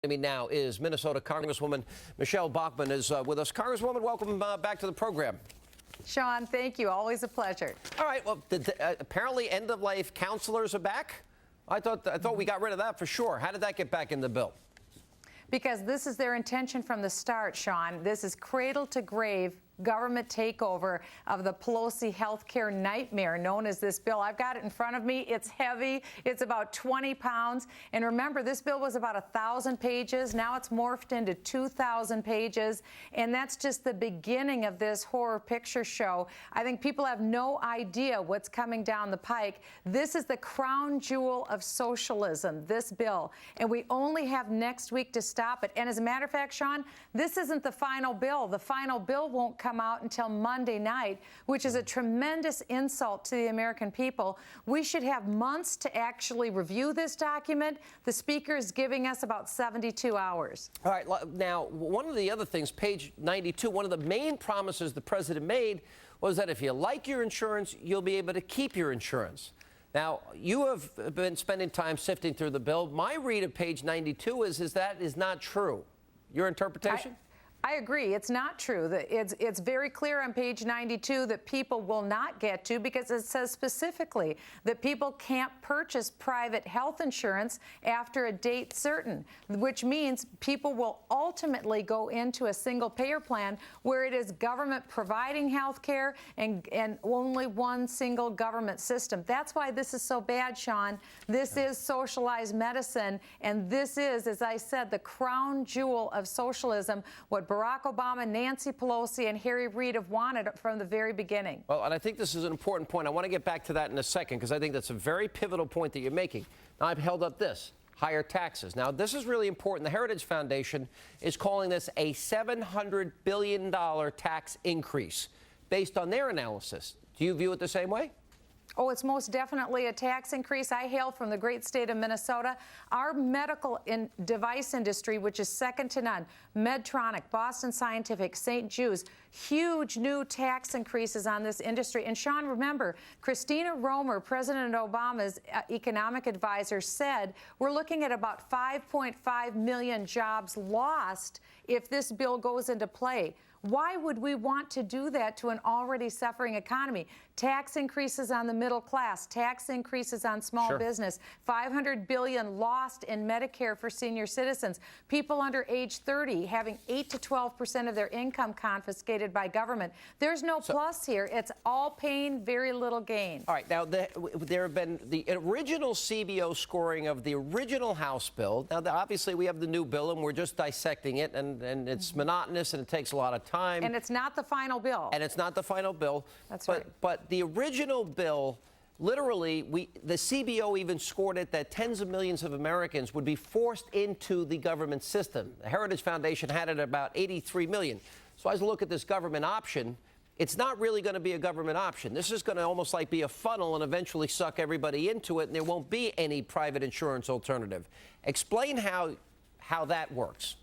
I mean, now is Minnesota Congresswoman Michele Bachmann is with us. Congresswoman, welcome back to the program. Sean, thank you. Always a pleasure. All right. Well, apparently end-of-life counselors are back. I thought we got rid of that for sure. How did that get back in the bill? Because this is their intention from the start, Sean. This is cradle to grave government takeover of the Pelosi health care nightmare known as this bill. I've got it in front of me. It's heavy. It's about 20 pounds. And remember, this bill was about 1,000 pages. Now it's morphed into 2,000 pages. And that's just the beginning of this horror picture show. I think people have no idea what's coming down the pike. This is the crown jewel of socialism, this bill. And we only have next week to stop it. And as a matter of fact, Sean, this isn't the final bill. The final bill won't come out until Monday night, which is a tremendous insult to the American people. We should have months to actually review this document. The Speaker is giving us about 72 hours. All right. Now, one of the other things, page 92, one of the main promises the president made was that if you like your insurance, you'll be able to keep your insurance. Now, you have been spending time sifting through the bill. My read of page 92 is that is not true. Your interpretation? I agree. It's not true. It's very clear on page 92 that people will not get to, because it says specifically that people can't purchase private health insurance after a date certain, which means people will ultimately go into a single payer plan where it is government providing health care and only one single government system. That's why this is so bad, Sean. This is socialized medicine, and this is, as I said, the crown jewel of socialism, what Barack Obama, Nancy Pelosi, and Harry Reid have wanted from the very beginning. Well, and I think this is an important point. I want to get back to that in a second, because I think that's a very pivotal point that you're making. Now, I've held up this, higher taxes. Now, this is really important. The Heritage Foundation is calling this a $700 billion tax increase based on their analysis. Do you view it the same way? Oh, it's most definitely a tax increase. I hail from the great state of Minnesota. Our medical device industry, which is second to none, Medtronic, Boston Scientific, St. Jude's, huge new tax increases on this industry. And Sean, remember, Christina Romer, President Obama's economic advisor, said we're looking at about 5.5 million jobs lost if this bill goes into play. Why would we want to do that to an already suffering economy? Tax increases on the middle class, tax increases on small business, $500 billion lost in Medicare for senior citizens, people under age 30 having 8 to 12% of their income confiscated by government. There's no plus here. It's all pain, very little gain. All right. Now, there have been the original CBO scoring of the original House bill. Now, obviously, we have the new bill, and we're just dissecting it, and it's monotonous, and it takes a lot of time. And it's not the final bill. And it's not the final bill. That's right. But the original bill, literally, the CBO even scored it that tens of millions of Americans would be forced into the government system. The Heritage Foundation had it at about 83 million. So as I look at this government option, it's not really going to be a government option. This is going to almost like be a funnel and eventually suck everybody into it, and there won't be any private insurance alternative. Explain how that works.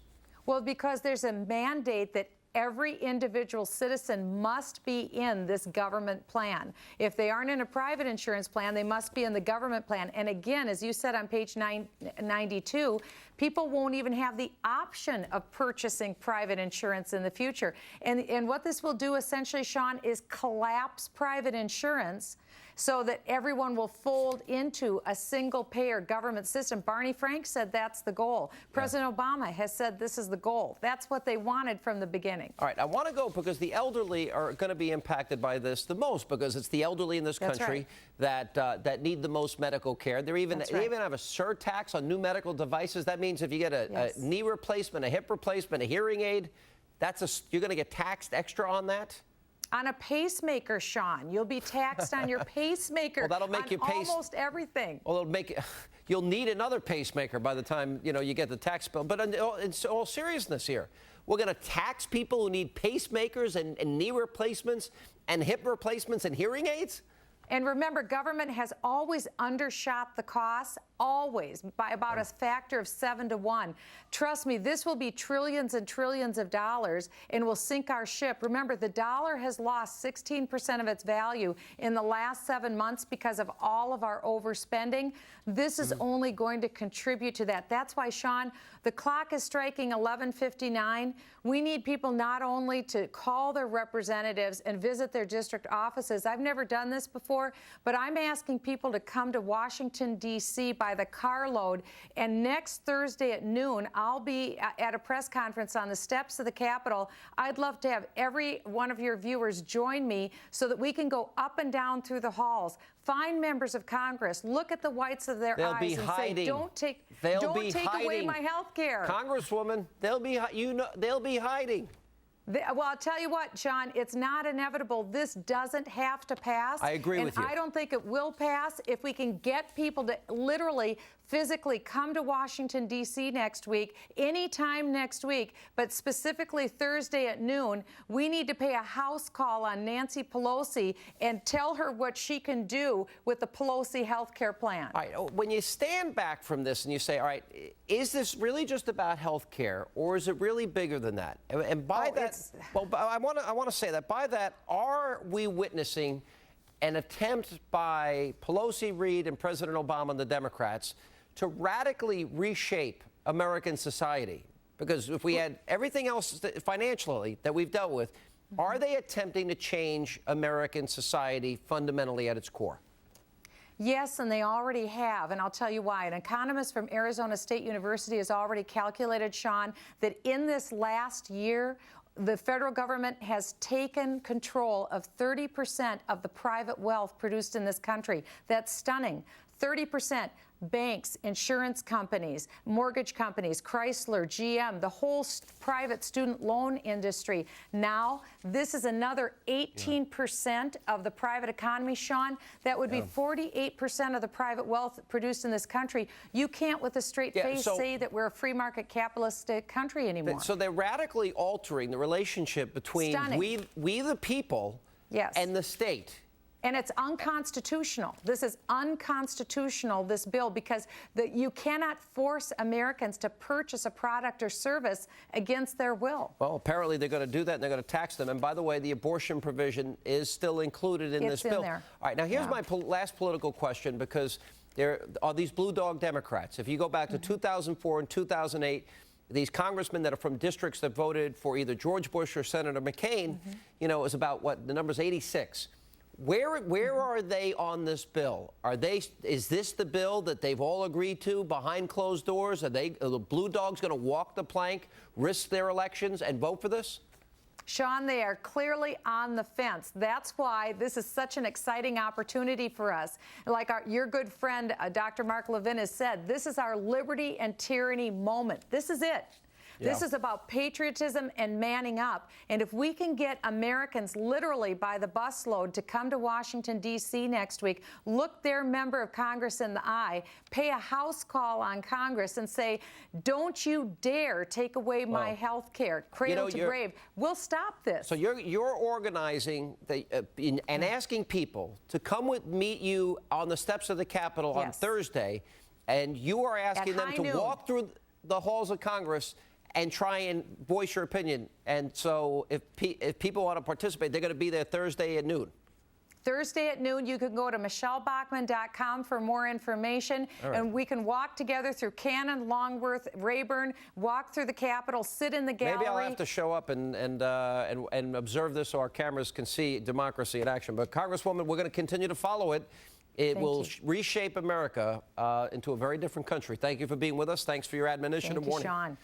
Well, because there's a mandate that every individual citizen must be in this government plan. If they aren't in a private insurance plan, they must be in the government plan. And again, as you said on page 92, people won't even have the option of purchasing private insurance in the future. And what this will do essentially, Sean, is collapse private insurance so that everyone will fold into a single-payer government system. Barney Frank said that's the goal. President Obama has said this is the goal. That's what they wanted from the beginning. All right, I want to go because the elderly are going to be impacted by this the most, because it's the elderly in this country that need the most medical care. They even have a surtax on new medical devices. That means if you get a knee replacement, a hip replacement, a hearing aid, you're going to get taxed extra on that? On a pacemaker, Sean. You'll be taxed on your pacemaker. Well, that'll make you almost everything. Well, you'll need another pacemaker by the time you get the tax bill. But in all seriousness here, we're going to tax people who need pacemakers and knee replacements and hip replacements and hearing aids? And remember, government has always undershot the costs. always by about a factor of 7 to 1. Trust me, this will be trillions and trillions of dollars and will sink our ship. Remember, the dollar has lost 16% of its value in the last 7 months because of all of our overspending. This is only going to contribute to that. That's why, Sean, the clock is striking 11:59. We need people not only to call their representatives and visit their district offices. I've never done this before, but I'm asking people to come to Washington, D.C. by the carload. And next Thursday at noon, I'll be at a press conference on the steps of the Capitol. I'd love to have every one of your viewers join me so that we can go up and down through the halls, find members of Congress, look at the whites of their eyes and say, don't take away my health care. Congresswoman, they'll be hiding. Well, I'll tell you what, Sean, it's not inevitable. This doesn't have to pass. I agree with you. And I don't think it will pass if we can get people to literally, physically come to Washington, D.C. next week, anytime next week, but specifically Thursday at noon. We need to pay a house call on Nancy Pelosi and tell her what she can do with the Pelosi health care plan. All right, when you stand back from this and you say, all right, is this really just about health care, or is it really bigger than that? And by that, well, I want to say that by that, are we witnessing an attempt by Pelosi, Reid, and President Obama and the Democrats to radically reshape American society? Because if we had everything else financially that we've dealt with, are they attempting to change American society fundamentally at its core? Yes, and they already have, and I'll tell you why. An economist from Arizona State University has already calculated, Sean, that in this last year, the federal government has taken control of 30% of the private wealth produced in this country. That's stunning. 30%. Banks, insurance companies, mortgage companies, Chrysler, GM, the whole private student loan industry. Now, this is another 18% of the private economy, Sean. That would be 48% of the private wealth produced in this country. You can't, with a straight face, say that we're a free market capitalistic country anymore. So they're radically altering the relationship between we the people and the state. And it's unconstitutional. This is unconstitutional, this bill, because you cannot force Americans to purchase a product or service against their will. Well, apparently they're going to do that, and they're going to tax them. And by the way, the abortion provision is still included in this bill. There. All right, now here's my last political question, because there are these blue dog Democrats. If you go back to 2004 and 2008, these congressmen that are from districts that voted for either George Bush or Senator McCain, you know, it was about, what, the number's 86. Where are they on this bill? Is this the bill that they've all agreed to behind closed doors? Are the blue dogs going to walk the plank, risk their elections, and vote for this? Sean, they are clearly on the fence. That's why this is such an exciting opportunity for us. Like your good friend, Dr. Mark Levin, has said, this is our liberty and tyranny moment. This is it. This is about patriotism and manning up. And if we can get Americans literally by the busload to come to Washington, D.C. next week, look their member of Congress in the eye, pay a house call on Congress and say, don't you dare take away my health care, cradle to grave. We'll stop this. So you're organizing and asking people to come meet you on the steps of the Capitol on Thursday, and you are asking them to walk through the halls of Congress and try and voice your opinion. And so if people want to participate, they're going to be there Thursday at noon. Thursday at noon, you can go to michelebachmann.com for more information, and we can walk together through Cannon, Longworth, Rayburn, walk through the Capitol, sit in the gallery. Maybe I'll have to show up and observe this so our cameras can see democracy in action. But Congresswoman, we're going to continue to follow it. It will reshape America into a very different country. Thank you for being with us. Thanks for your admonition and warning. Thank you, Sean.